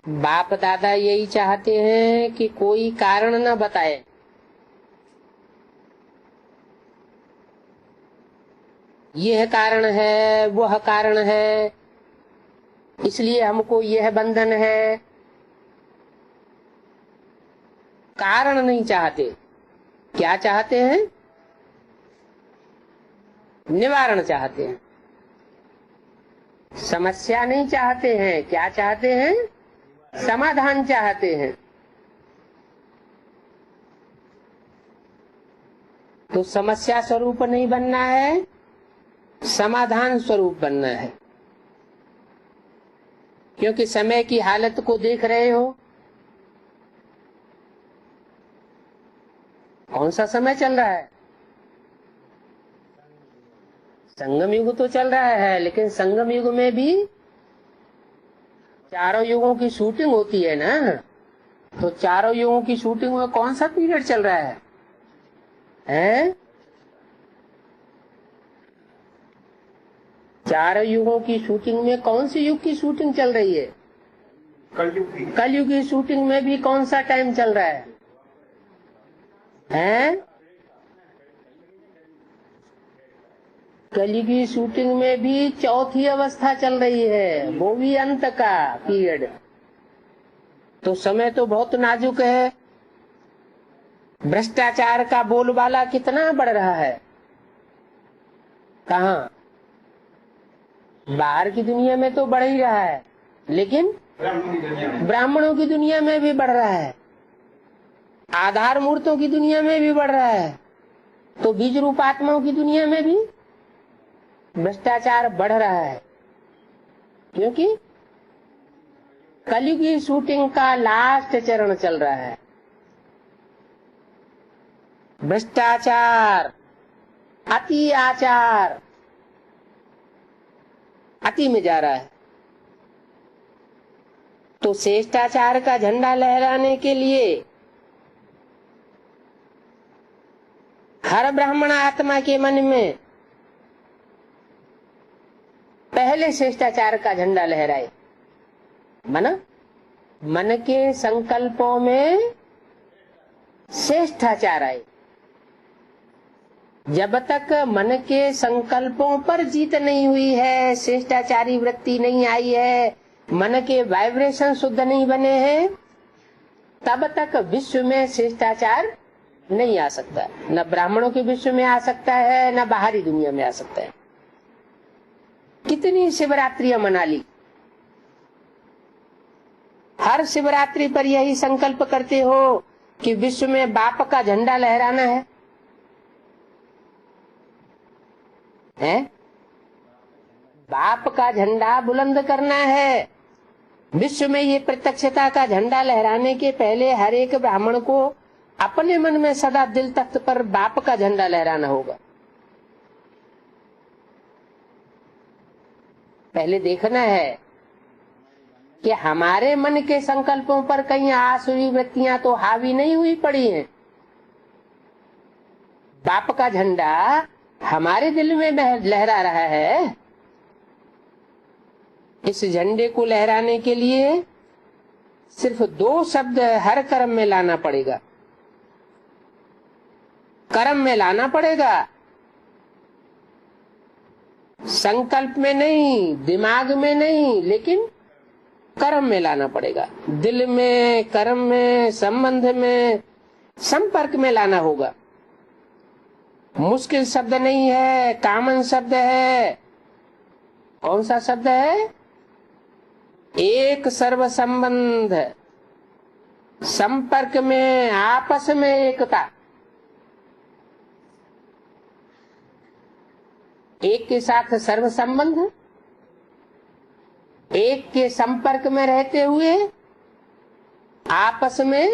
बाप दादा यही चाहते हैं कि कोई कारण न बताए। यह कारण है, वह कारण है, इसलिए हमको यह बंधन है। कारण नहीं चाहते। क्या चाहते हैं? निवारण चाहते हैं। समस्या नहीं चाहते हैं। क्या चाहते हैं? समाधान चाहते हैं। तो समस्या स्वरूप नहीं बनना है, समाधान स्वरूप बनना है। क्योंकि समय की हालत को देख रहे हो, कौन सा समय चल रहा है? संगम युग तो चल रहा है, लेकिन संगम युग में भी चारों युगों की शूटिंग होती है ना। तो चारों युगों की शूटिंग में कौन सा पीरियड चल रहा है? हैं? चारों युगों की शूटिंग में कौन सी युग की शूटिंग चल रही है? कलयुग की शूटिंग में भी कौन सा टाइम चल रहा है? हैं? कलयुग की शूटिंग में भी चौथी अवस्था चल रही है, वो भी अंत का पीरियड। तो समय तो बहुत नाजुक है। भ्रष्टाचार का बोलबाला कितना बढ़ रहा है। कहाँ? बाहर की दुनिया में तो बढ़ ही रहा है, लेकिन ब्राह्मणों की दुनिया में भी बढ़ रहा है, आधार मूर्तों की दुनिया में भी बढ़ रहा है। तो बीज रूप आत्माओं की दुनिया में भी भ्रष्टाचार बढ़ रहा है। क्योंकि कलयुग की शूटिंग का लास्ट चरण चल रहा है। भ्रष्टाचार, अति आचार, अति में जा रहा है। तो श्रेष्ठाचार का झंडा लहराने के लिए हर ब्राह्मण आत्मा के मन में पहले श्रेष्ठाचार का झंडा लहराए। मन के संकल्पों में श्रेष्ठाचार आए। जब तक मन के संकल्पों पर जीत नहीं हुई है, श्रेष्ठाचारी वृत्ति नहीं आई है, मन के वाइब्रेशन शुद्ध नहीं बने हैं, तब तक विश्व में श्रेष्ठाचार नहीं आ सकता। न ब्राह्मणों के विश्व में आ सकता है, न बाहरी दुनिया में आ सकता है। कितनी शिवरात्रियां मना ली, हर शिवरात्रि पर यही संकल्प करते हो कि विश्व में बाप का झंडा लहराना है। बाप का झंडा बुलंद करना है। विश्व में ये प्रत्यक्षता का झंडा लहराने के पहले हर एक ब्राह्मण को अपने मन में सदा दिल तख्त पर बाप का झंडा लहराना होगा। पहले देखना है कि हमारे मन के संकल्पों पर कहीं आसुरी वृत्तियां तो हावी नहीं हुई पड़ी हैं। बाप का झंडा हमारे दिल में लहरा रहा है। इस झंडे को लहराने के लिए सिर्फ 2 शब्द हर कर्म में लाना पड़ेगा। कर्म में लाना पड़ेगा, संकल्प में नहीं, दिमाग में नहीं, लेकिन कर्म में लाना पड़ेगा। दिल में, कर्म में, संबंध में, संपर्क में लाना होगा। मुश्किल शब्द नहीं है, कॉमन शब्द है। कौन सा शब्द है? एक सर्व संबंध, संपर्क में, आपस में एकता। एक के साथ सर्व संबंध, एक के संपर्क में रहते हुए आपस में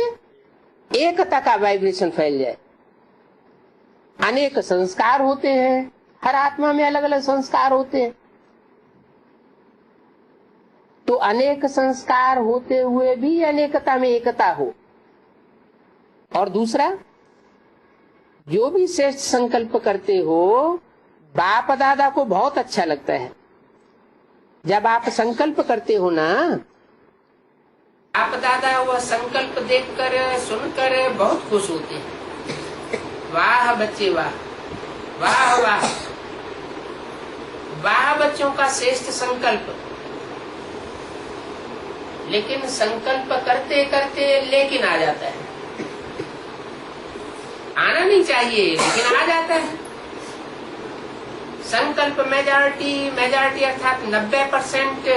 एकता का वाइब्रेशन फैल जाए। अनेक संस्कार होते हैं, हर आत्मा में अलग अलग संस्कार होते हैं। तो अनेक संस्कार होते हुए भी अनेकता में एकता हो। और दूसरा, जो भी श्रेष्ठ संकल्प करते हो, बाप दादा को बहुत अच्छा लगता है। जब आप संकल्प करते हो ना, बाप दादा वह संकल्प देखकर सुनकर बहुत खुश होते हैं। वाह बच्चे वाह, वाह वाह, वाह बच्चों का श्रेष्ठ संकल्प। लेकिन संकल्प करते करते लेकिन आ जाता है। आना नहीं चाहिए लेकिन आ जाता है। संकल्प मेजॉरिटी अर्थात 90%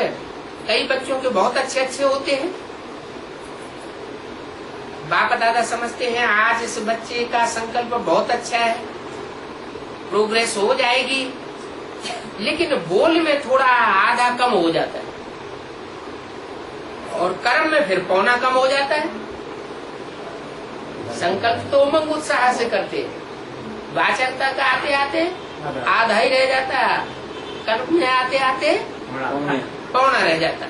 कई बच्चों के बहुत अच्छे अच्छे होते हैं। बाप दादा समझते हैं आज इस बच्चे का संकल्प बहुत अच्छा है, प्रोग्रेस हो जाएगी, लेकिन बोल में थोड़ा आधा कम हो जाता है और कर्म में फिर पौना कम हो जाता है। संकल्प तो उमंग उत्साह से करते, वाचकता का आते आते आधा ही रह जाता, कर्म में आते आते पौना रह जाता,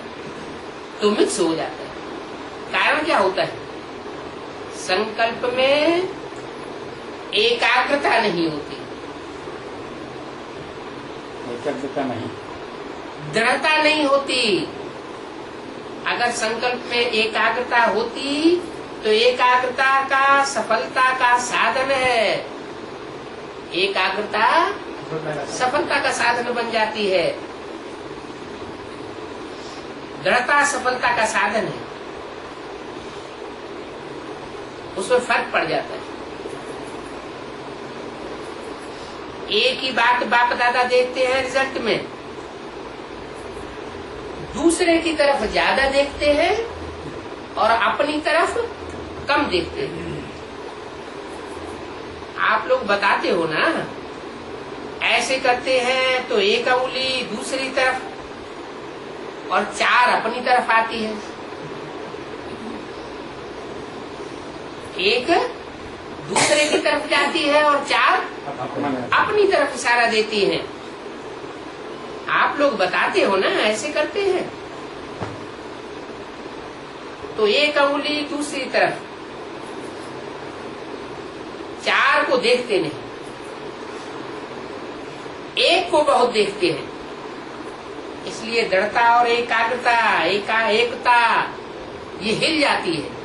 तो मिक्स हो जाता है। कारण क्या होता है? संकल्प में एकाग्रता नहीं होती, एकाग्रता नहीं, दृढ़ता नहीं होती। अगर संकल्प में एकाग्रता होती तो एकाग्रता का सफलता का साधन है। एकाग्रता सफलता का साधन बन जाती है, दृढ़ता सफलता का साधन है, उसमें फर्क पड़ जाता है। एक ही बात बाप दादा देखते हैं रिजल्ट में, दूसरे की तरफ ज्यादा देखते हैं और अपनी तरफ कम देखते हैं। आप लोग बताते हो ना, ऐसे करते हैं तो एक उंगली दूसरी तरफ और 4 अपनी तरफ आती है, एक दूसरे की तरफ जाती है और 4 अपनी तरफ इशारा देती है। आप लोग बताते हो ना, ऐसे करते हैं तो एक उंगली दूसरी तरफ, 4 को देखते नहीं, एक को बहुत देखते हैं। इसलिए दृढ़ता और एकाग्रता एकता ये हिल जाती है।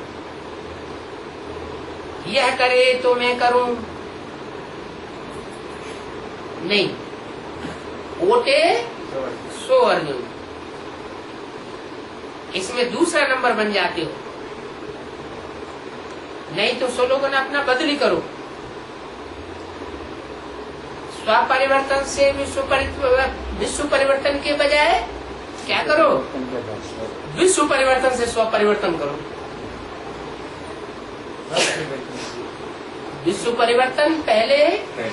यह करे तो मैं करूं नहीं, ओटे सो अर्जुन, इसमें दूसरा नंबर बन जाते हो। नहीं तो स्लोगन अपना बदली करो, स्व परिवर्तन से विश्व परिवर्तन के बजाय क्या करो, विश्व परिवर्तन से स्व परिवर्तन करो। विश्व परिवर्तन पहले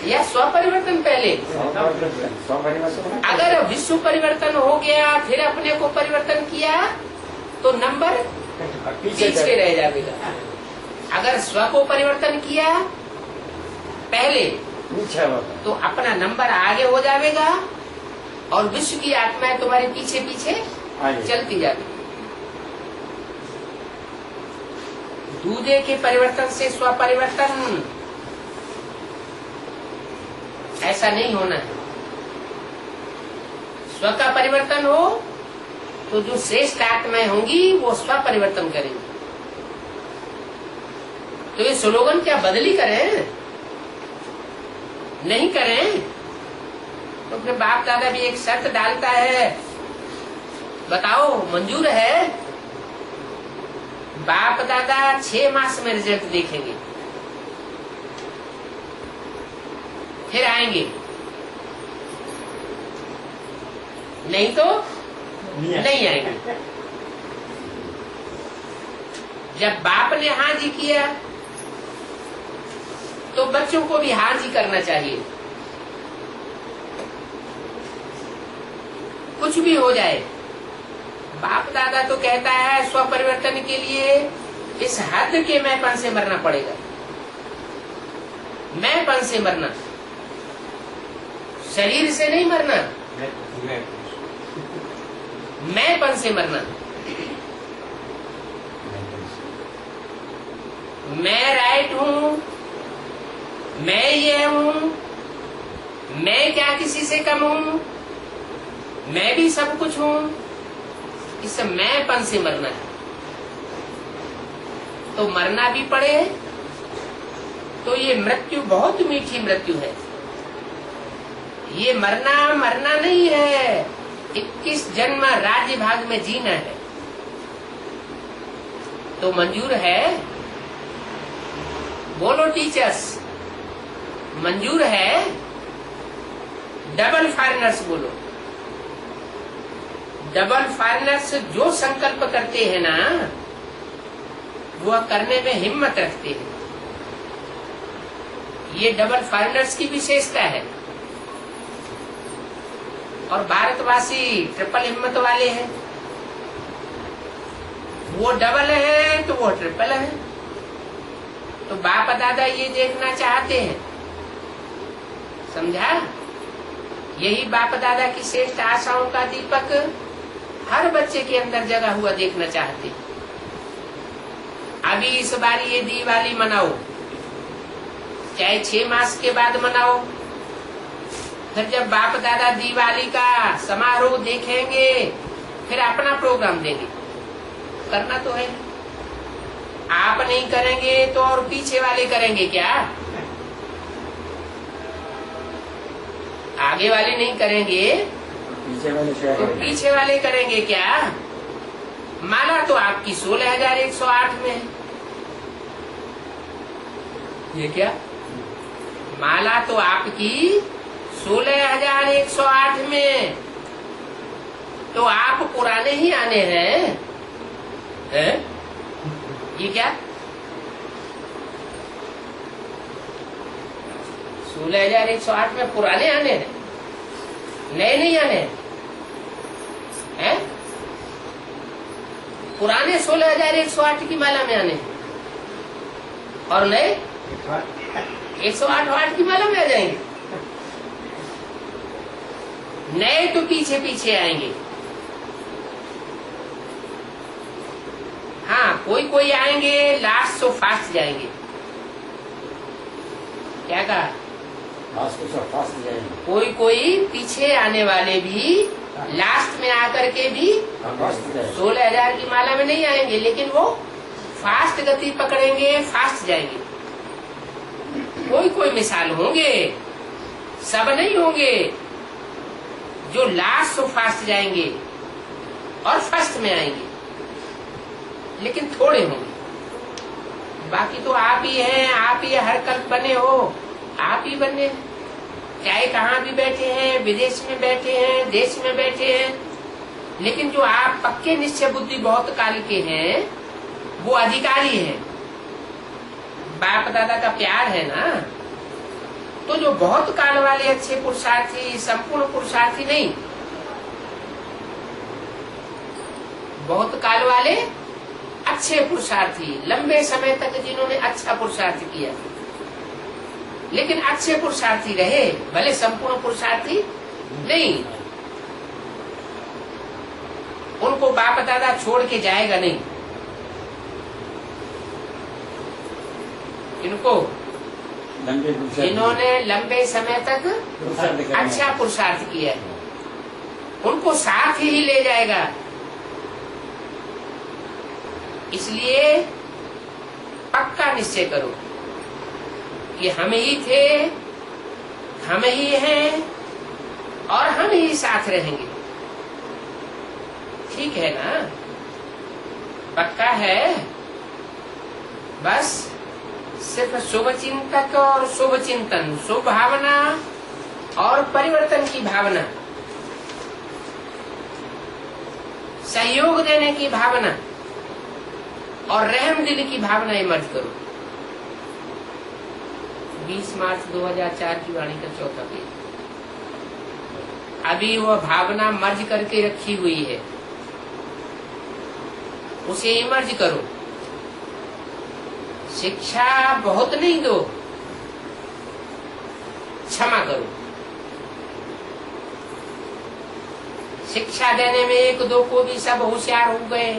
या स्व परिवर्तन पहले? अगर विश्व परिवर्तन हो गया फिर अपने को परिवर्तन किया तो नंबर पीछे रह जाएगा। अगर स्व को परिवर्तन किया पहले तो अपना नंबर आगे हो जाएगा और विश्व की आत्माएं तुम्हारे पीछे पीछे चलती जाएगी। दूसरे के परिवर्तन से स्व परिवर्तन ऐसा नहीं होना है। स्व का परिवर्तन हो तो जो श्रेष्ठ आत्माएं होंगी वो स्व परिवर्तन करेंगी। तो ये स्लोगन क्या बदली करें? नहीं करें तो फिर बाप दादा भी एक शर्त डालता है, बताओ मंजूर है? बाप दादा 6 मास में रिजल्ट देखेंगे, फिर आएंगे, नहीं तो नहीं आएंगे। जब बाप ने हाँ जी किया तो बच्चों को भी हाँ जी करना चाहिए। कुछ भी हो जाए, बाप दादा तो कहता है स्व परिवर्तन के लिए इस हद के मैंपन से मरना पड़ेगा। मैंपन से मरना, शरीर से नहीं मरना, मैंपन से मरना। मैं राइट हूँ, मैं ये हूँ, मैं क्या किसी से कम हूँ, मैं भी सब कुछ हूँ, इस मैंपन से मरना है। तो मरना भी पड़े, तो ये मृत्यु बहुत मीठी मृत्यु है। ये मरना नहीं है, 21 जन्म राज्य भाग में जीना है। तो मंजूर है? बोलो टीचर्स, मंजूर है? डबल फॉरेनर्स बोलो। डबल फॉरेनर्स जो संकल्प करते हैं ना, वह करने में हिम्मत रखते हैं। ये डबल फॉरेनर्स की विशेषता है। और भारतवासी ट्रिपल हिम्मत वाले हैं। वो डबल है तो वो ट्रिपल है। तो बाप दादा ये देखना चाहते हैं, समझा? यही बाप दादा की श्रेष्ठ आशाओं का दीपक हर बच्चे के अंदर जगा हुआ देखना चाहते हैं। अभी इस बार ये दिवाली मनाओ, चाहे 6 मास के बाद मनाओ। फिर जब बाप दादा दिवाली का समारोह देखेंगे, फिर अपना प्रोग्राम देंगे। करना तो है, आप नहीं करेंगे तो और पीछे वाले करेंगे क्या? आगे वाले नहीं करेंगे तो पीछे वाले करेंगे क्या? माला तो आपकी 16,108 में है। ये क्या? माला तो आपकी 16,108 में। तो आप पुराने ही आने हैं, हैं? ये क्या? 16,108 में पुराने आने हैं, नए नहीं आने हैं। पुराने 16,108 की माला में आने हैं और नए 108 की माला में आ जाएंगे। नए तो पीछे पीछे आएंगे। हाँ, कोई आएंगे लास्ट तो फास्ट जाएंगे। क्या कहा? फास्ट जाएंगे। कोई पीछे आने वाले भी लास्ट में आकर के भी 16,000 की माला में नहीं आएंगे, लेकिन वो फास्ट गति पकड़ेंगे, फास्ट जाएंगे। कोई मिसाल होंगे, सब नहीं होंगे। जो लास्ट तो फास्ट जाएंगे और फर्स्ट में आएंगे, लेकिन थोड़े होंगे। बाकी तो आप ही हैं, आप ही हर कल्प बने हो, आप ही बने। चाहे कहाँ भी बैठे हैं, विदेश में बैठे हैं, देश में बैठे हैं, लेकिन जो आप पक्के निश्चय बुद्धि बहुत काल के हैं, वो अधिकारी हैं। बाप दादा का प्यार है ना। तो जो बहुत काल वाले अच्छे पुरुषार्थी, संपूर्ण पुरुषार्थी नहीं, बहुत काल वाले अच्छे पुरुषार्थी, लंबे समय तक जिन्होंने अच्छा पुरुषार्थ किया, लेकिन अच्छे पुरुषार्थी रहे, भले संपूर्ण पुरुषार्थी नहीं। उनको बाप दादा छोड़ के जाएगा नहीं। इनको जिन्होंने लंबे समय तक अच्छा पुरुषार्थ किया है, उनको साथ ही ले जाएगा। इसलिए पक्का निश्चय करो कि हम ही थे, हम ही हैं और हम ही साथ रहेंगे। ठीक है ना? पक्का है? बस सिर्फ शुभ चिंतक और शुभ चिंतन, शुभ भावना और परिवर्तन की भावना, सहयोग देने की भावना और रहम दिल की भावना मर्ज करो। 20 मार्च 2004 की वाणी का 4था पेज। अभी वह भावना मर्ज करके रखी हुई है, उसे इमर्ज करो। शिक्षा बहुत नहीं दो, क्षमा करो। शिक्षा देने में 1-2 को भी सब होशियार हो गए,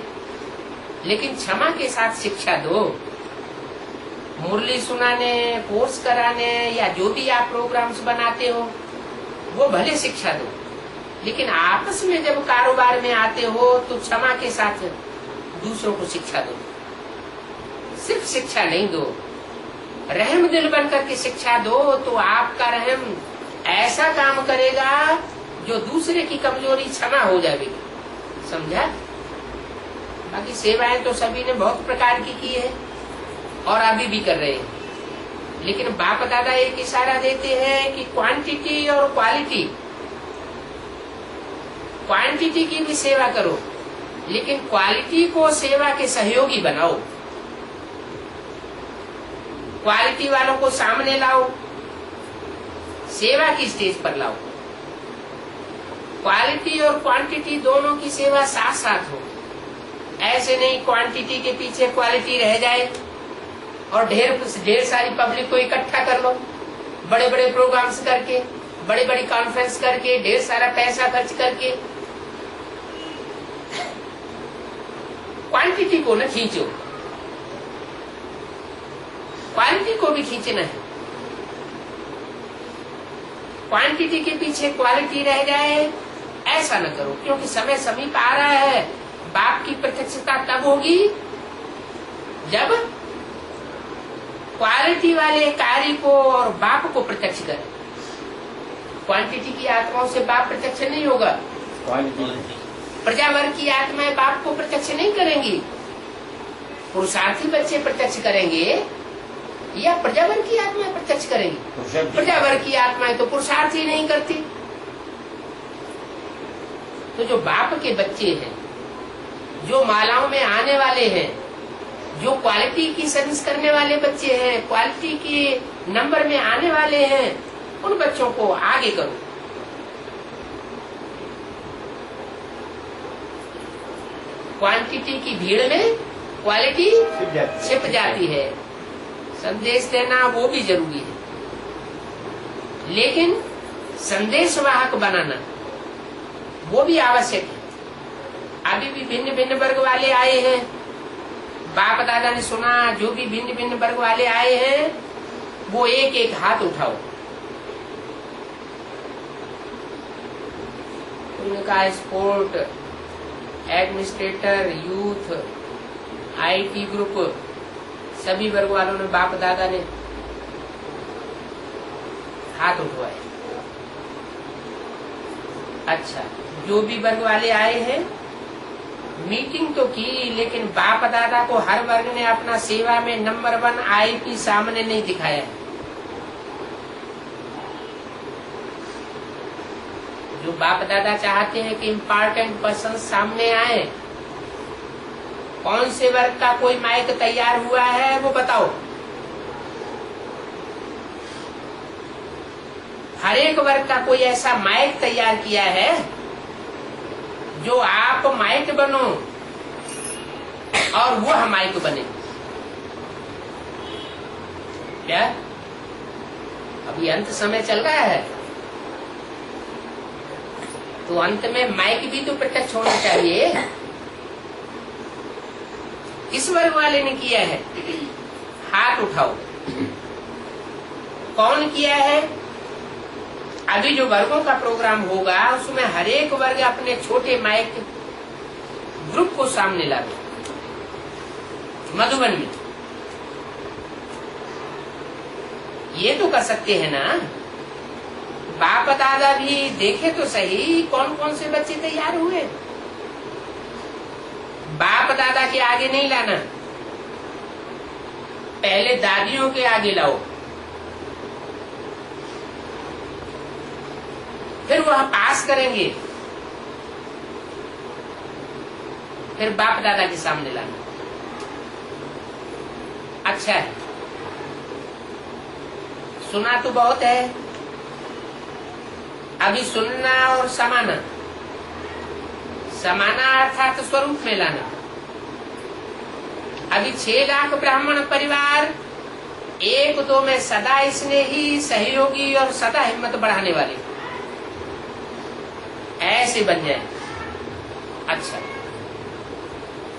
लेकिन क्षमा के साथ शिक्षा दो। मुरली सुनाने, कोर्स कराने या जो भी आप प्रोग्राम्स बनाते हो, वो भले शिक्षा दो, लेकिन आपस में जब कारोबार में आते हो तो क्षमा के साथ दूसरों को शिक्षा दो। सिर्फ शिक्षा नहीं दो, रहम दिल बन करके शिक्षा दो, तो आपका रहम ऐसा काम करेगा जो दूसरे की कमजोरी क्षमा हो जाएगी। समझा? बाकी सेवाएं तो सभी ने बहुत प्रकार की है और अभी भी कर रहे हैं, लेकिन बाप दादा एक इशारा देते हैं कि क्वांटिटी और क्वालिटी, क्वांटिटी की भी सेवा करो लेकिन क्वालिटी को सेवा के सहयोगी बनाओ, क्वालिटी वालों को सामने लाओ, सेवा की स्टेज पर लाओ। क्वालिटी और क्वांटिटी दोनों की सेवा साथ साथ हो, ऐसे नहीं क्वांटिटी के पीछे क्वालिटी रह जाए और ढेर सारी पब्लिक को इकट्ठा कर लो, बड़े बड़े प्रोग्राम्स करके, बड़ी बड़ी कॉन्फ्रेंस करके, ढेर सारा पैसा खर्च करके क्वांटिटी को न खींचो, क्वालिटी को भी खींचना है। क्वांटिटी के पीछे क्वालिटी रह जाए ऐसा न करो, क्योंकि समय समीप आ रहा है। बाप की प्रत्यक्षता तब होगी जब क्वालिटी वाले कार्य को और बाप को प्रत्यक्ष करें। क्वांटिटी की आत्माओं से बाप प्रत्यक्ष नहीं होगा, प्रजावर्ग की आत्माएं बाप को प्रत्यक्ष नहीं करेंगी। पुरुषार्थी बच्चे प्रत्यक्ष करेंगे या प्रजावर्ग की आत्माएं प्रत्यक्ष करेंगी? प्रजावर्ग की आत्माएं तो पुरुषार्थी नहीं करती। तो जो बाप के बच्चे हैं, जो मालाओं में आने वाले हैं, जो क्वालिटी की सर्विस करने वाले बच्चे हैं, क्वालिटी के नंबर में आने वाले हैं, उन बच्चों को आगे करो। क्वांटिटी की भीड़ में क्वालिटी छिप जाती है। संदेश देना वो भी जरूरी है, लेकिन संदेश वाहक बनाना वो भी आवश्यक है। अभी भी भिन्न भिन्न वर्ग वाले आए हैं, बाप दादा ने सुना, जो भी भिन्न भिन्न वर्ग वाले आए हैं वो एक एक हाथ उठाओ। उनका sport, administrator, youth, IT group, सभी वर्ग वालों ने, बाप दादा ने हाथ उठवाए। अच्छा, जो भी वर्ग वाले आए हैं मीटिंग तो की, लेकिन बाप दादा को हर वर्ग ने अपना सेवा में नंबर 1 आईपी सामने नहीं दिखाया। जो बाप दादा चाहते हैं कि इम्पोर्टेंट पर्सन सामने आए, कौन से वर्ग का कोई माइक तैयार हुआ है वो बताओ। हर एक वर्ग का कोई ऐसा माइक तैयार किया है जो आप माइक बनो और वह माइक बने। क्या अभी अंत समय चल रहा है, तो अंत में माइक भी तो प्रत्यक्ष होना चाहिए। किस वर्ग वाले ने किया है? हाथ उठाओ। कौन किया है? अभी जो वर्गों का प्रोग्राम होगा उसमें हर एक वर्ग अपने छोटे माइक ग्रुप को सामने लावे। मधुबन में ये तो कर सकते हैं ना। बाप दादा भी देखे तो सही कौन कौन से बच्चे तैयार हुए। बाप दादा के आगे नहीं लाना, पहले दादियों के आगे लाओ, फिर वह पास करेंगे, फिर बाप दादा के सामने लाना। अच्छा है, सुना तो बहुत है, अभी सुनना और समाना। समाना अर्थात स्वरूप में लाना। अभी 6 लाख ब्राह्मण परिवार 1-2 में सदा स्नेही, सहयोगी और सदा हिम्मत बढ़ाने वाले ऐसे बन जाए। अच्छा,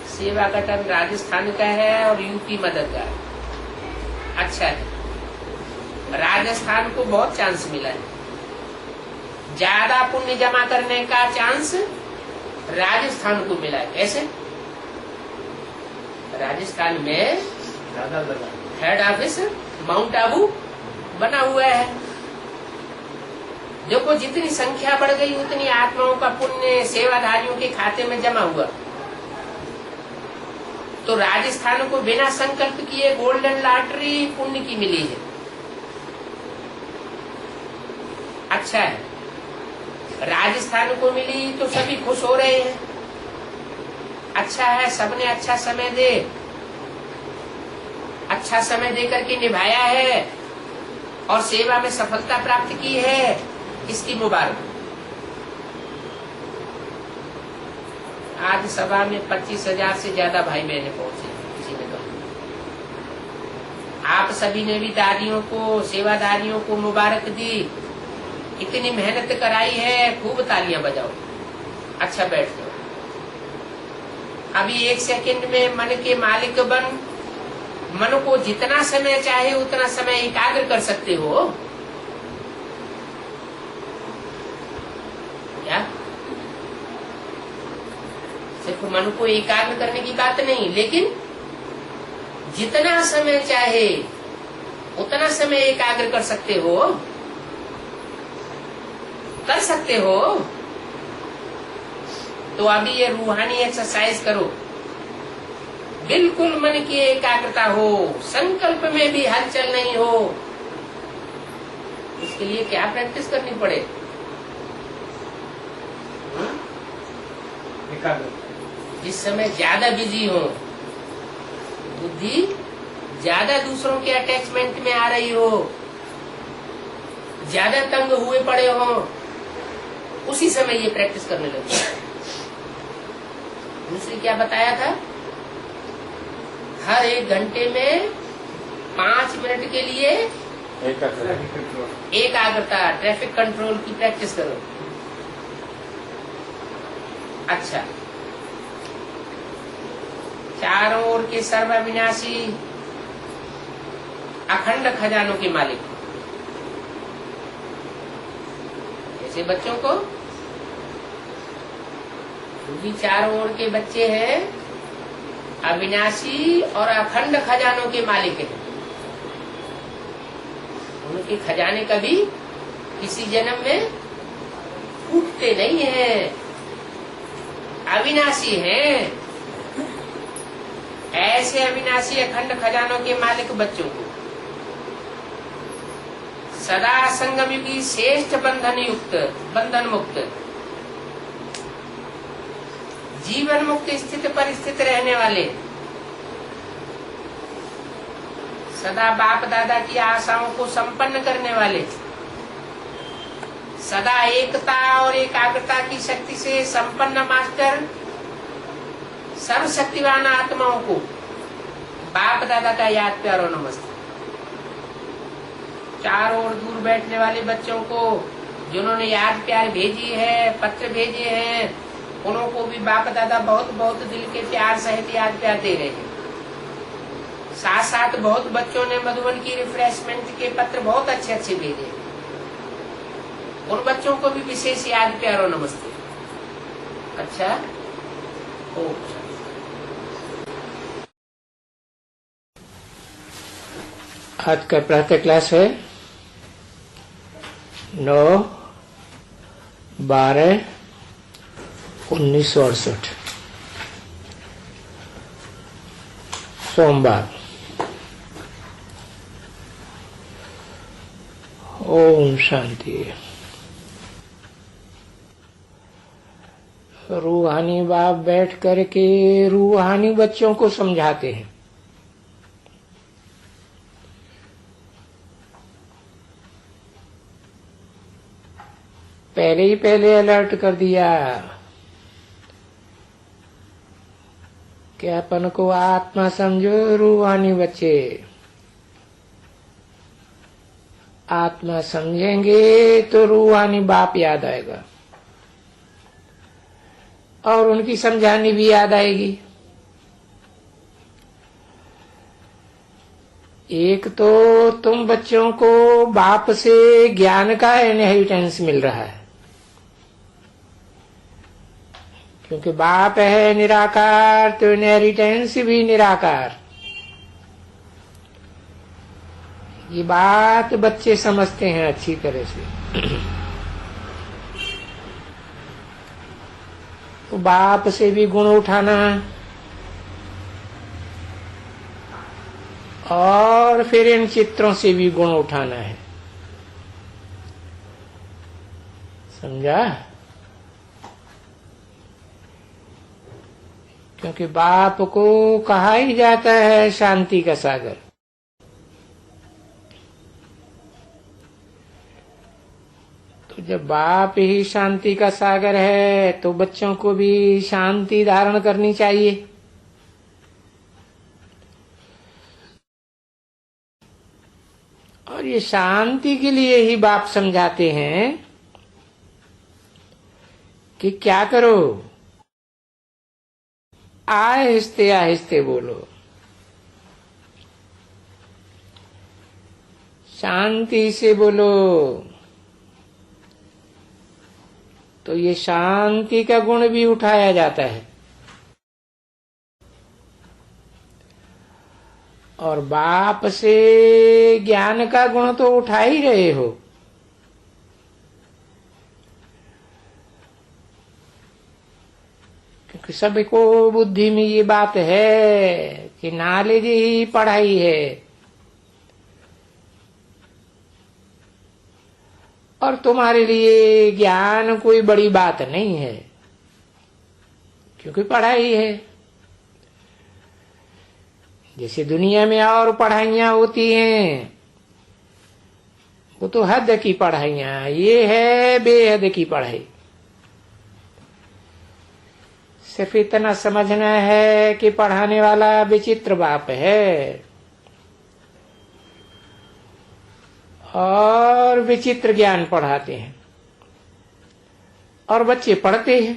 सेवा का टर्म राजस्थान का है और यूपी मदद का है। अच्छा है, राजस्थान को बहुत चांस मिला है, ज्यादा पुण्य जमा करने का चांस राजस्थान को मिला है। कैसे? राजस्थान में हेड ऑफिस माउंट आबू बना हुआ है। देखो जितनी संख्या बढ़ गई उतनी आत्माओं का पुण्य सेवाधारियों के खाते में जमा हुआ। तो राजस्थान को बिना संकल्प किए गोल्डन लॉटरी पुण्य की मिली है। अच्छा है, राजस्थान को मिली तो सभी खुश हो रहे हैं। अच्छा है, सबने अच्छा समय दे करके निभाया है और सेवा में सफलता प्राप्त की है, इसकी मुबारक। आज सभा में 25,000 से ज्यादा भाई बहने पहुंचे। किसी ने कहा आप सभी ने भी दादियों को, सेवादारियों को मुबारक दी। इतनी मेहनत कराई है, खूब तालियां बजाओ। अच्छा बैठ जाओ। अभी 1 सेकंड में मन के मालिक बन मन को जितना समय चाहे उतना समय एकाग्र कर सकते हो क्या? सिर्फ मन को एकाग्र करने की बात नहीं, लेकिन जितना समय चाहे उतना समय एकाग्र कर सकते हो, तो अभी ये रूहानी एक्सरसाइज करो। बिल्कुल मन की एकाग्रता हो, संकल्प में भी हलचल नहीं हो। इसके लिए क्या प्रैक्टिस करनी पड़े? जिस समय ज्यादा बिजी हो, बुद्धि ज्यादा दूसरों के अटैचमेंट में आ रही हो, ज्यादा तंग हुए पड़े हो, उसी समय ये प्रैक्टिस करने लगे। दूसरी क्या बताया था? हर 1 घंटे में 5 मिनट के लिए एकाग्रता, ट्रैफिक कंट्रोल की प्रैक्टिस करो। अच्छा, चारों ओर के सर्वविनाशी अखंड खजानों के मालिक ऐसे बच्चों को, क्योंकि चारों ओर के बच्चे हैं अविनाशी और अखंड खजानों के मालिक हैं। उनके खजाने कभी किसी जन्म में टूटते नहीं हैं, अविनाशी हैं। ऐसे अविनाशी अखंड खजानों के मालिक बच्चों को सदा संगम युगी श्रेष्ठ बंधन मुक्त, जीवन मुक्त स्थित पर स्थित रहने वाले, सदा बाप दादा की आशाओं को संपन्न करने वाले, सदा एकता और एकाग्रता की शक्ति से संपन्न मास्टर सर्वशक्तिवान आत्माओं को बाप दादा का याद प्यार और नमस्ते। चारों ओर दूर बैठने वाले बच्चों को जिन्होंने याद प्यार भेजी है, पत्र भेजे हैं, उनको भी बाप दादा बहुत बहुत दिल के प्यार सहित याद प्यार दे रहे हैं। साथ साथ बहुत बच्चों ने मधुबन की रिफ्रेशमेंट के पत्र बहुत अच्छे अच्छे भेजे। उन बच्चों को भी विशेष याद प्यार और नमस्ते। अच्छा, आज का प्रातः क्लास है 9/12/1968 सोमवार। ओम शांति। रूहानी बाप बैठ करके रूहानी बच्चों को समझाते हैं। पहले अलर्ट कर दिया कि अपन को आत्मा समझो। रूहानी बच्चे आत्मा समझेंगे तो रूहानी बाप याद आएगा और उनकी समझानी भी याद आएगी। एक तो तुम बच्चों को बाप से ज्ञान का इनहेरिटेंस मिल रहा है, क्योंकि बाप है निराकार तो इनहेरिटेंस भी निराकार। ये बात बच्चे समझते हैं अच्छी तरह से। तो बाप से भी गुण उठाना और फिर इन चित्रों से भी गुण उठाना है। समझा? क्योंकि बाप को कहा ही जाता है शांति का सागर। तो जब बाप ही शांति का सागर है तो बच्चों को भी शांति धारण करनी चाहिए। और ये शांति के लिए ही बाप समझाते हैं कि क्या करो, आहिस्ते आहिस्ते बोलो, शांति से बोलो। तो ये शांति का गुण भी उठाया जाता है। और बाप से ज्ञान का गुण तो उठा ही रहे हो। क्योंकि सबको बुद्धि में ये बात है कि नॉलेज ही पढ़ाई है। और तुम्हारे लिए ज्ञान कोई बड़ी बात नहीं है, क्योंकि पढ़ाई है। जैसे दुनिया में और पढ़ाइयां होती हैं, वो तो हद की पढ़ाइयां, ये है बेहद की पढ़ाई। सिर्फ इतना समझना है कि पढ़ाने वाला विचित्र बाप है और विचित्र ज्ञान पढ़ाते हैं और बच्चे पढ़ते हैं।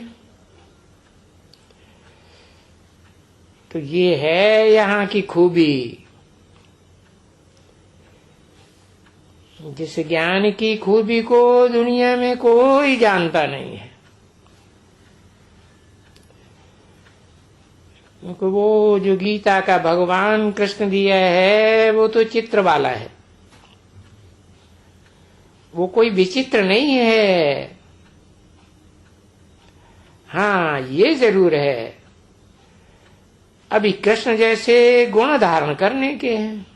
तो ये है यहाँ की खूबी। जिस ज्ञान की खूबी को दुनिया में कोई जानता नहीं है। क्योंकि वो जो गीता का भगवान कृष्ण दिया है वो तो चित्र वाला है, वो कोई विचित्र नहीं है। हाँ, ये जरूर है, अभी कृष्ण जैसे गुण धारण करने के हैं।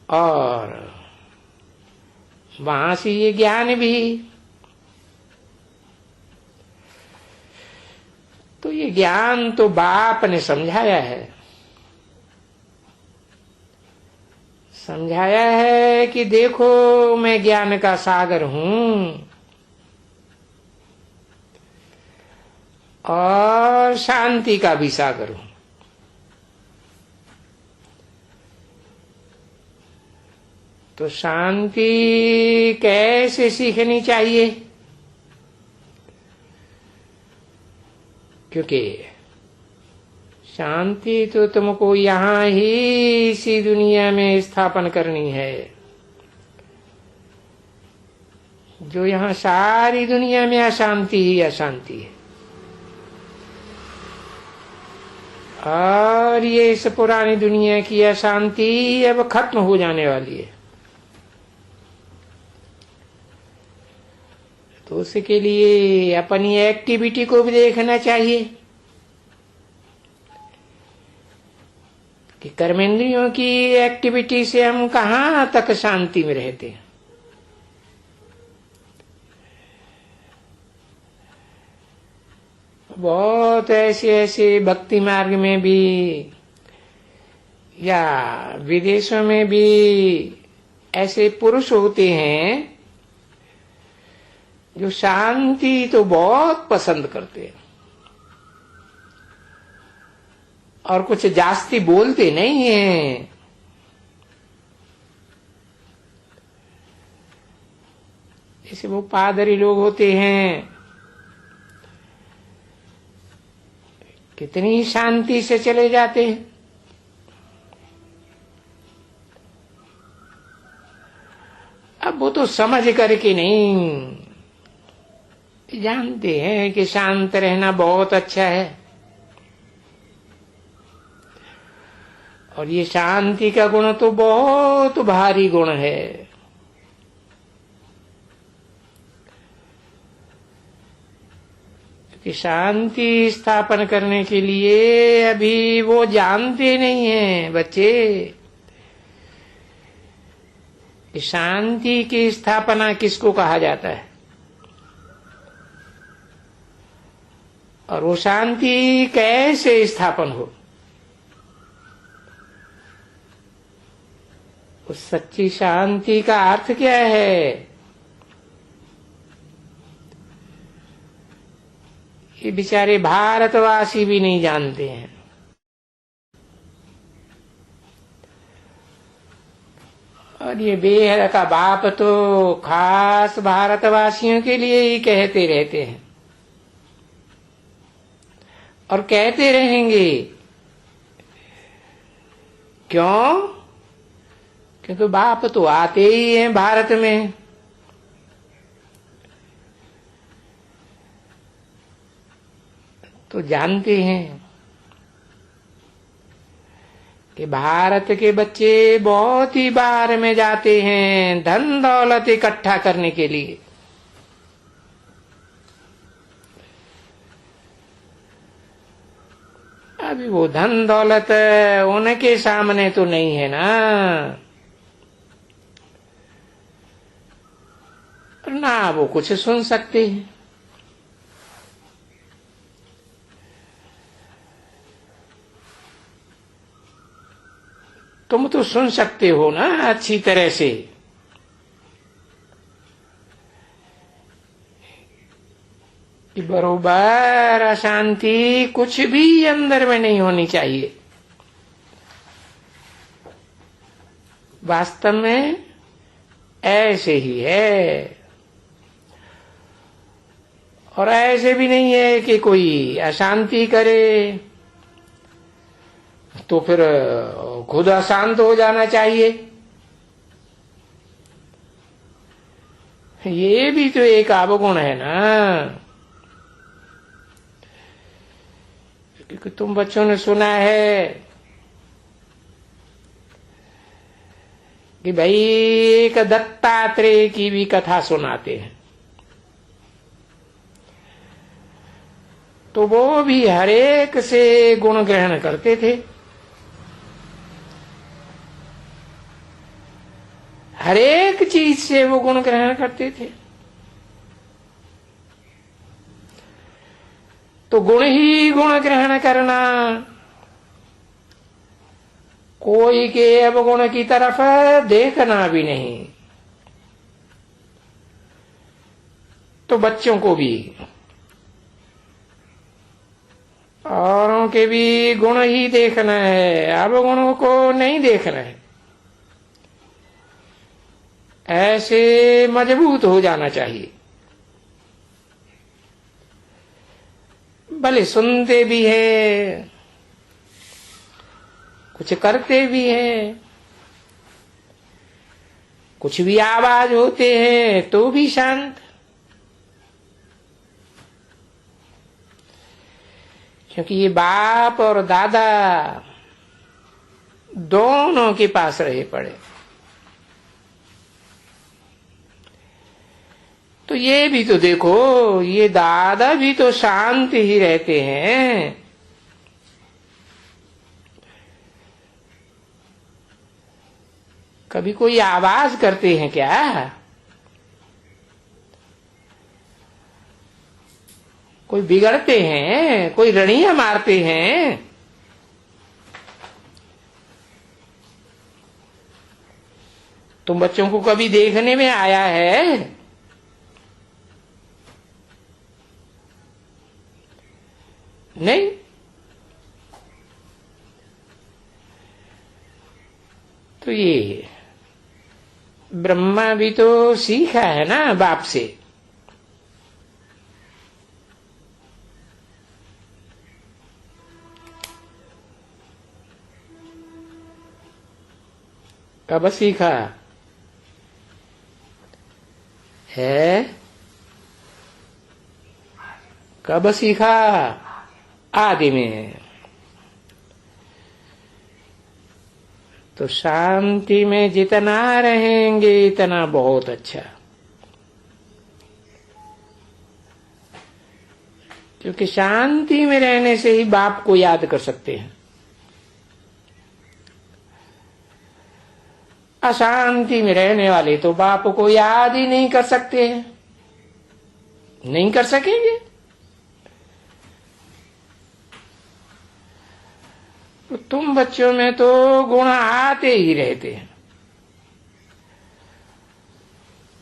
और वहां से ये ज्ञान भी। तो ये ज्ञान तो बाप ने समझाया है। समझाया है कि देखो मैं ज्ञान का सागर हूं और शांति का भी सागर हूं। तो शांति कैसे सीखनी चाहिए? क्योंकि शांति तो तुमको यहां ही इसी दुनिया में स्थापन करनी है। जो यहां सारी दुनिया में अशांति ही अशांति है। और ये इस पुरानी दुनिया की अशांति अब खत्म हो जाने वाली है। तो उसके लिए अपनी एक्टिविटी को भी देखना चाहिए कि कर्मेंद्रियों की एक्टिविटी से हम कहां तक शांति में रहते हैं। बहुत ऐसे भक्ति मार्ग में भी या विदेशों में भी ऐसे पुरुष होते हैं जो शांति तो बहुत पसंद करते हैं और कुछ जास्ती बोलते नहीं हैं। जैसे वो पादरी लोग होते हैं, कितनी शांति से चले जाते हैं। अब वो तो समझ करके नहीं, जानते हैं कि शांत रहना बहुत अच्छा है और ये शांति का गुण तो बहुत भारी गुण है। कि शांति स्थापन करने के लिए अभी वो जानते नहीं हैं बच्चे कि शांति की स्थापना किसको कहा जाता है, और वो शांति कैसे स्थापन हो। उस सच्ची शांति का अर्थ क्या है, ये बेचारे भारतवासी भी नहीं जानते हैं। और ये बेहद का बाप तो खास भारतवासियों के लिए ही कहते रहते हैं और कहते रहेंगे। क्यों? क्योंकि बाप तो आते ही हैं भारत में। तो जानते हैं कि भारत के बच्चे बहुत ही बाहर में जाते हैं धन दौलत इकट्ठा करने के लिए। अभी वो धन दौलत उनके सामने तो नहीं है ना, और ना वो कुछ सुन सकते हैं। तुम तो सुन सकते हो ना अच्छी तरह से कि बरोबर अशांति कुछ भी अंदर में नहीं होनी चाहिए। वास्तव में ऐसे ही है, और ऐसे भी नहीं है कि कोई अशांति करे तो फिर खुद अशांत हो जाना चाहिए। ये भी तो एक अवगुण है ना, क्योंकि तुम बच्चों ने सुना है कि भाई एक दत्तात्रेय की भी कथा सुनाते हैं, तो वो भी हरेक से गुण ग्रहण करते थे। हरेक चीज से वो गुण ग्रहण करते थे। तो गुण ही गुण ग्रहण करना, कोई के अवगुण की तरफ देखना भी नहीं। तो बच्चों को भी औरों के भी गुण ही देखना है, अवगुणों को नहीं देखना है। ऐसे मजबूत हो जाना चाहिए। भले सुनते भी हैं, कुछ करते भी हैं, कुछ भी आवाज होते हैं तो भी शांत, क्योंकि ये बाप और दादा दोनों के पास रहे पड़े। तो ये भी तो देखो, ये दादा भी तो शांत ही रहते हैं। कभी कोई आवाज करते हैं क्या? कोई बिगड़ते हैं, कोई रणियां मारते हैं? तुम बच्चों को कभी देखने में आया है? नहीं। तो ये ब्रह्मा भी तो सीखा है ना बाप से। कब सीखा है? कब सीखा? आदि में। तो शांति में जितना रहेंगे इतना बहुत अच्छा, क्योंकि शांति में रहने से ही बाप को याद कर सकते हैं। अशांति में रहने वाले तो बाप को याद ही नहीं कर सकते हैं, नहीं कर सकेंगे। तो तुम बच्चों में तो गुण आते ही रहते हैं,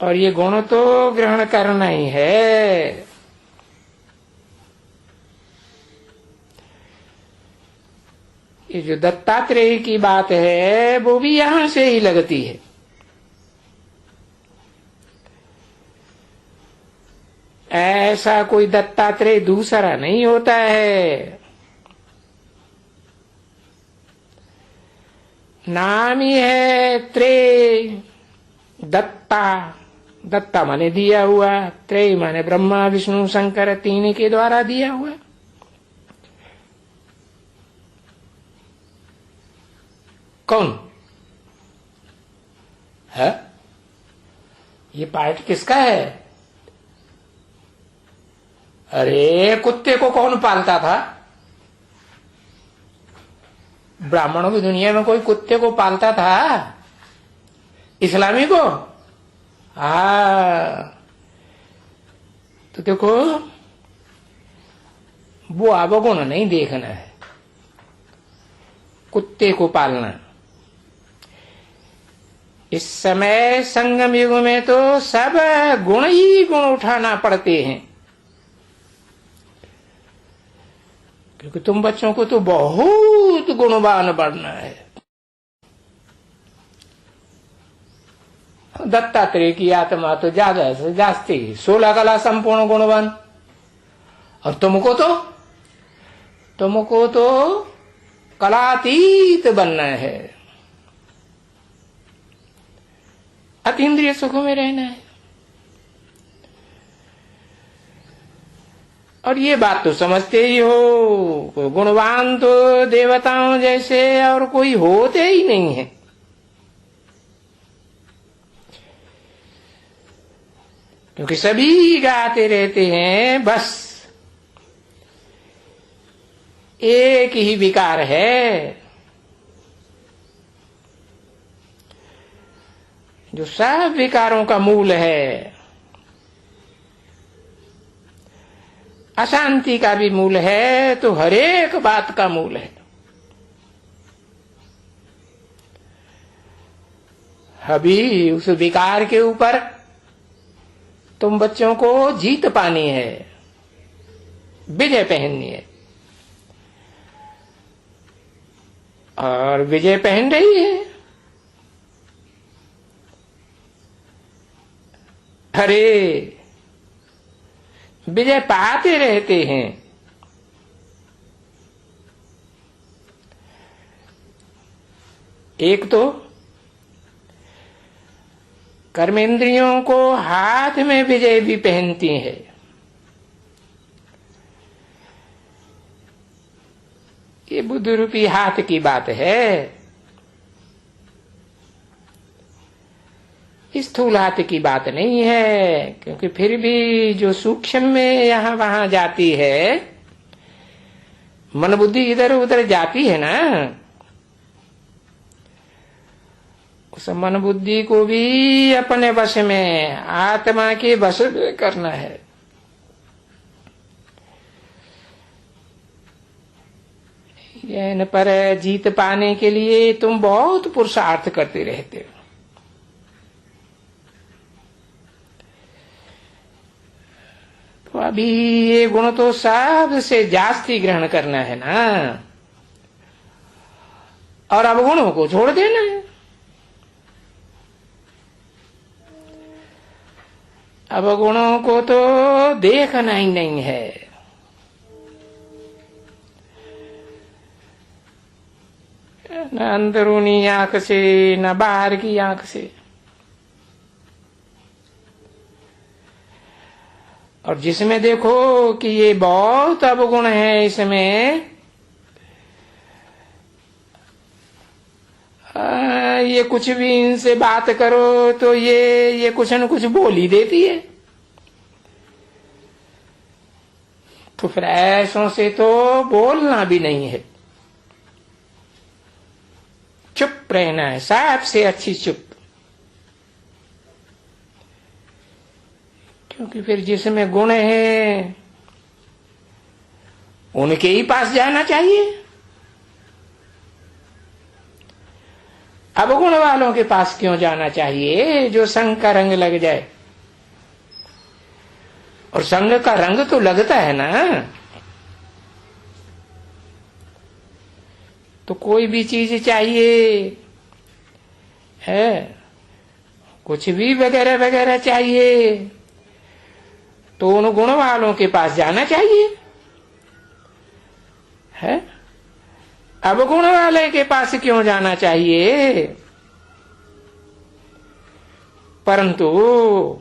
और ये गुण तो ग्रहण करना ही है। ये जो दत्तात्रेय की बात है वो भी यहां से ही लगती है। ऐसा कोई दत्तात्रेय दूसरा नहीं होता है, नाम ही है त्रेय दत्ता। दत्ता माने दिया हुआ, त्रेय माने ब्रह्मा विष्णु शंकर तीन के द्वारा दिया हुआ। कौन है ये? पार्ट किसका है? अरे कुत्ते को कौन पालता था? ब्राह्मणों की दुनिया में कोई कुत्ते को पालता था? इस्लामी को? तो देखो वो अवगुण नहीं देखना है, कुत्ते को पालना। इस समय संगम युग में तो सब गुण ही गुण उठाना पड़ते हैं, क्योंकि तुम बच्चों को तो बहुत गुणवान बनना है। दत्तात्रेय की आत्मा तो ज्यादा से जास्ती 16 कला संपूर्ण गुणवान, और तुमको तो कलातीत बनना है, अतीन्द्रिय सुखों में रहना है। और ये बात तो समझते ही हो, गुणवान तो देवताओं जैसे और कोई होते ही नहीं है। क्योंकि सभी गाते रहते हैं, बस एक ही विकार है जो सब विकारों का मूल है, अशांति का भी मूल है, तो हर एक बात का मूल है। अभी उस विकार के ऊपर तुम बच्चों को जीत पानी है, विजय पहननी है, और विजय पहन रही है। अरे विजय पाते रहते हैं। एक तो कर्मेंद्रियों को हाथ में विजय भी पहनती है। ये बुद्ध रूपी हाथ की बात है, स्थूल हाथ की बात नहीं है, क्योंकि फिर भी जो सूक्ष्म में यहां वहां जाती है, मन बुद्धि इधर उधर जाती है ना, उस मन बुद्धि को भी अपने वश में, आत्मा के वश में करना है। इन पर जीत पाने के लिए तुम बहुत पुरुषार्थ करते रहते हो। तो अभी ये गुण तो सबसे जास्ती ग्रहण करना है ना, और अवगुणों को छोड़ देना है। अवगुणों को तो देखना ही नहीं है। न अंदरूनी आंख से, न बाहर की आंख से। और जिसमें देखो कि ये बहुत अवगुण है, इसमें ये कुछ भी इनसे बात करो तो ये कुछ न कुछ बोल ही देती है। तो फिर ऐसों से तो बोलना भी नहीं है, चुप रहना है, सबसे अच्छी चुप। क्योंकि फिर जिसमें गुण है उनके ही पास जाना चाहिए। अब गुण वालों के पास क्यों जाना चाहिए जो संग का रंग लग जाए? और संग का रंग तो लगता है ना। तो कोई भी चीज चाहिए है, कुछ भी वगैरह वगैरह चाहिए तो उन गुण वालों के पास जाना चाहिए है। अब गुण वाले के पास क्यों जाना चाहिए? परंतु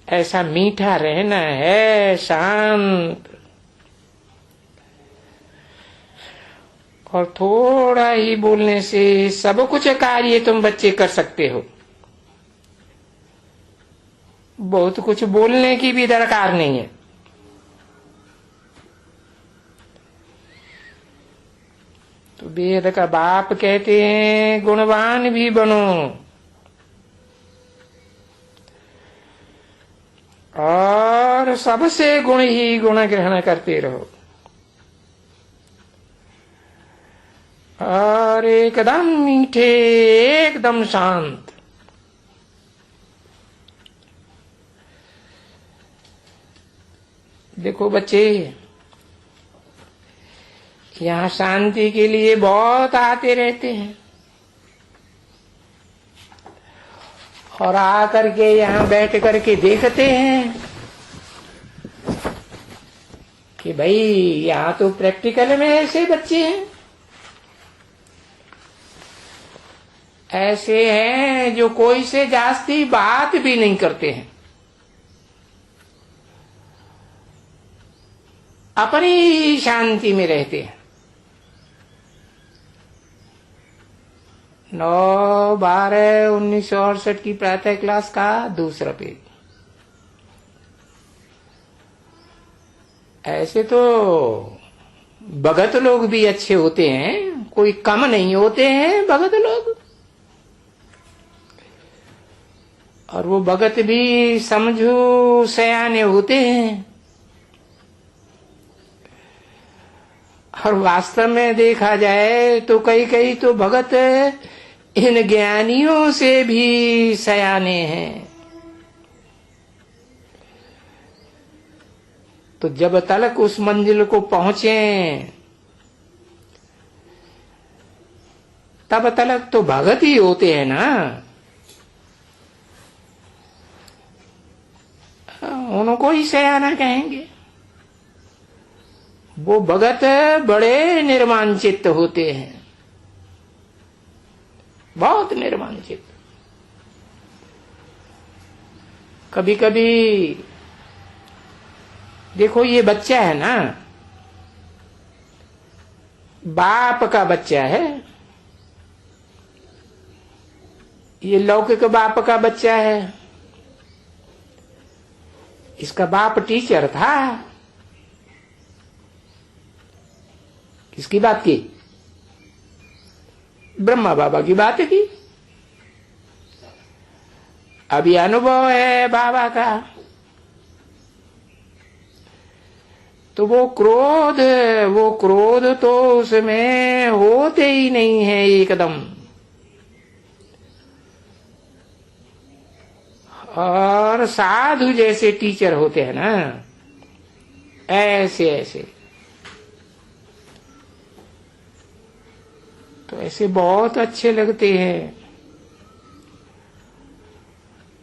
ऐसा मीठा रहना है, शांत, और थोड़ा ही बोलने से सब कुछ कार्य तुम बच्चे कर सकते हो। बहुत कुछ बोलने की भी दरकार नहीं है। तो वेद का बाप कहते हैं गुणवान भी बनो और सबसे गुण ही गुण ग्रहण करते रहो और एकदम मीठे, एकदम शांत। देखो बच्चे, यहाँ शांति के लिए बहुत आते रहते हैं और आकर के यहाँ बैठ करके देखते हैं कि भाई यहाँ तो प्रैक्टिकल में ऐसे बच्चे हैं, ऐसे हैं जो कोई से जास्ती बात भी नहीं करते हैं, अपनी शांति में रहते हैं। 9/12/1968 की प्रातः क्लास का दूसरा पेज। ऐसे तो भगत लोग भी अच्छे होते हैं, कोई कम नहीं होते हैं भगत लोग। और वो भगत भी समझो सयाने होते हैं। और वास्तव में देखा जाए तो कई कई तो भगत इन ज्ञानियों से भी सयाने हैं। तो जब तलक उस मंजिल को पहुंचे तब तलक तो भगत ही होते हैं ना। उनको ही सयाना कहेंगे। वो भगत बड़े निर्माण चित्त होते हैं, बहुत निर्माण चित्त। कभी कभी देखो ये बच्चा है ना, बाप का बच्चा है, ये लौकिक बाप का बच्चा है। इसका बाप टीचर था। किसकी बात की? ब्रह्मा बाबा की बात की। अभी अनुभव है बाबा का। तो वो क्रोध तो उसमें होते ही नहीं है एकदम। और साधु जैसे टीचर होते हैं ना, ऐसे ऐसे, तो ऐसे बहुत अच्छे लगते हैं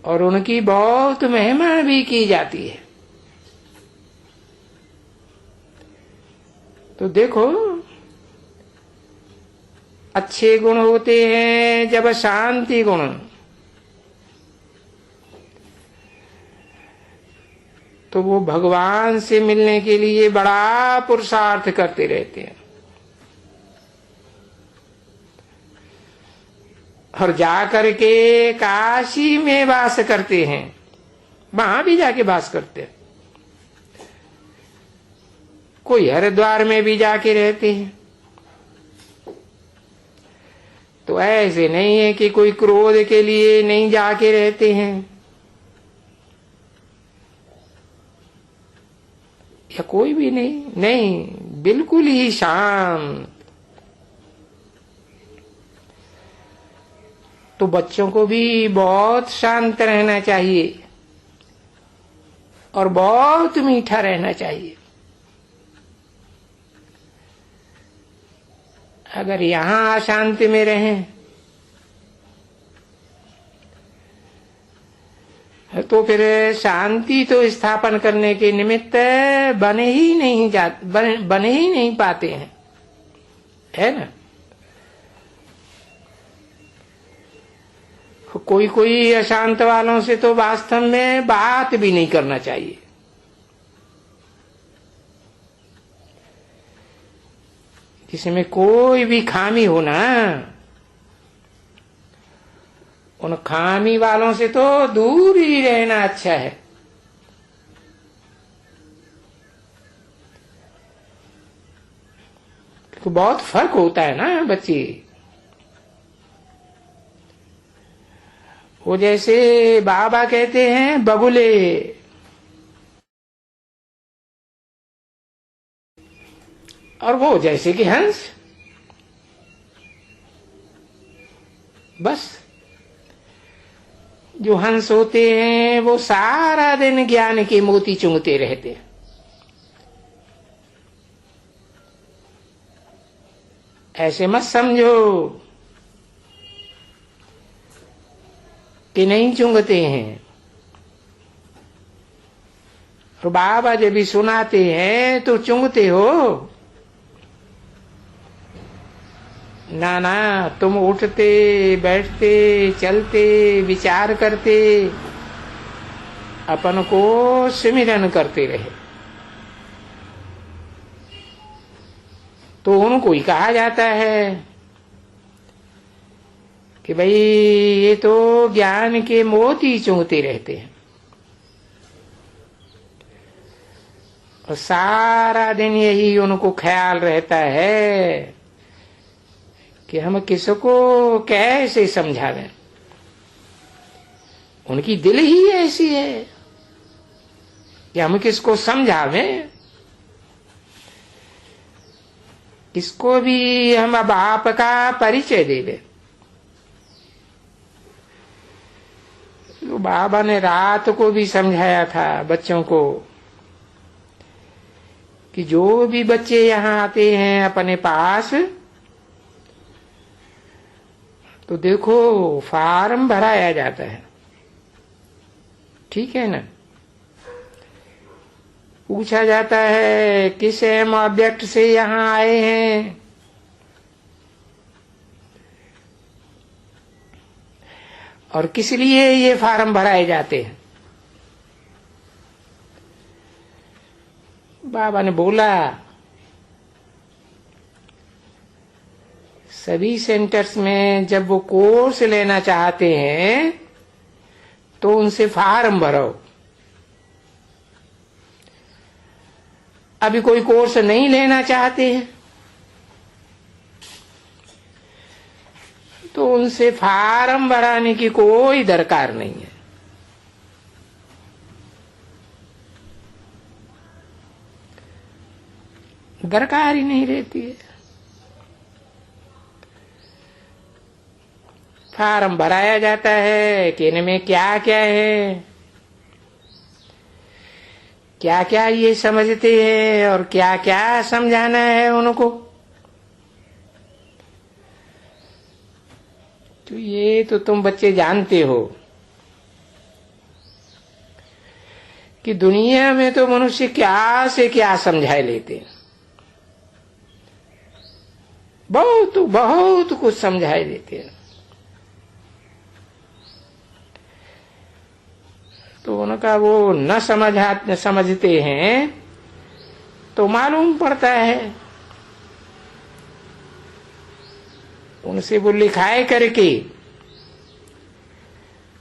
और उनकी बहुत महिमा भी की जाती है। तो देखो अच्छे गुण होते हैं जब शांति गुण, तो वो भगवान से मिलने के लिए बड़ा पुरुषार्थ करते रहते हैं। और जा करके काशी में वास करते हैं, वहां भी जाके वास करते हैं। कोई हरिद्वार में भी जाके रहते हैं। तो ऐसे नहीं है कि कोई क्रोध के लिए नहीं जाके रहते हैं, या कोई भी नहीं, बिल्कुल ही शांत। तो बच्चों को भी बहुत शांत रहना चाहिए और बहुत मीठा रहना चाहिए। अगर यहां अशांति में रहें तो फिर शांति तो स्थापन करने के निमित्त बने ही नहीं पाते हैं, है ना। कोई अशांत वालों से तो वास्तव में बात भी नहीं करना चाहिए। जिसमें कोई भी खामी हो ना, उन खामी वालों से तो दूर ही रहना अच्छा है। क्योंकि बहुत फर्क होता है ना बच्चे। वो जैसे बाबा कहते हैं बगुले, और वो जैसे कि हंस। बस जो हंस होते हैं वो सारा दिन ज्ञान के मोती चुंगते रहते हैं। ऐसे मत समझो कि नहीं चुंगते हैं। और बाबा जब भी सुनाते हैं तो चुंगते हो ना। ना, तुम उठते बैठते चलते विचार करते अपन को सिमरन करते रहे तो उनको ही कहा जाता है कि भाई ये तो ज्ञान के मोती चुंगते रहते हैं। और सारा दिन यही उनको ख्याल रहता है कि हम किसको कैसे समझावें। उनकी दिल ही ऐसी है कि हम किसको समझावें, किसको भी हम अब आपका परिचय दे दें। तो बाबा ने रात को भी समझाया था बच्चों को कि जो भी बच्चे यहाँ आते हैं अपने पास, तो देखो फार्म भराया जाता है, ठीक है ना। पूछा जाता है किस एम ऑब्जेक्ट से यहाँ आए हैं, और किस लिए ये फार्म भराए जाते हैं। बाबा ने बोला सभी सेंटर्स में जब वो कोर्स लेना चाहते हैं तो उनसे फार्म भरो। अभी कोई कोर्स नहीं लेना चाहते हैं तो उनसे फार्म भराने की कोई दरकार नहीं है। दरकार ही नहीं रहती है। फार्म भराया जाता है कि इनमें क्या क्या है, क्या क्या ये समझते हैं और क्या क्या समझाना है उनको। तो ये तो तुम बच्चे जानते हो कि दुनिया में तो मनुष्य क्या से क्या समझाए लेते हैं। बहुत बहुत कुछ समझाए देते हैं। तो उनका वो न समझते हैं तो मालूम पड़ता है। उनसे वो लिखाए करके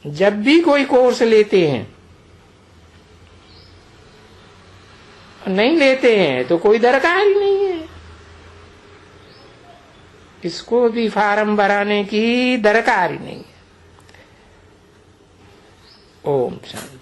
जब भी कोई कोर्स लेते हैं, नहीं लेते हैं तो कोई दरकार ही नहीं है, इसको भी फार्म भराने की दरकार ही नहीं है। ओम शांति।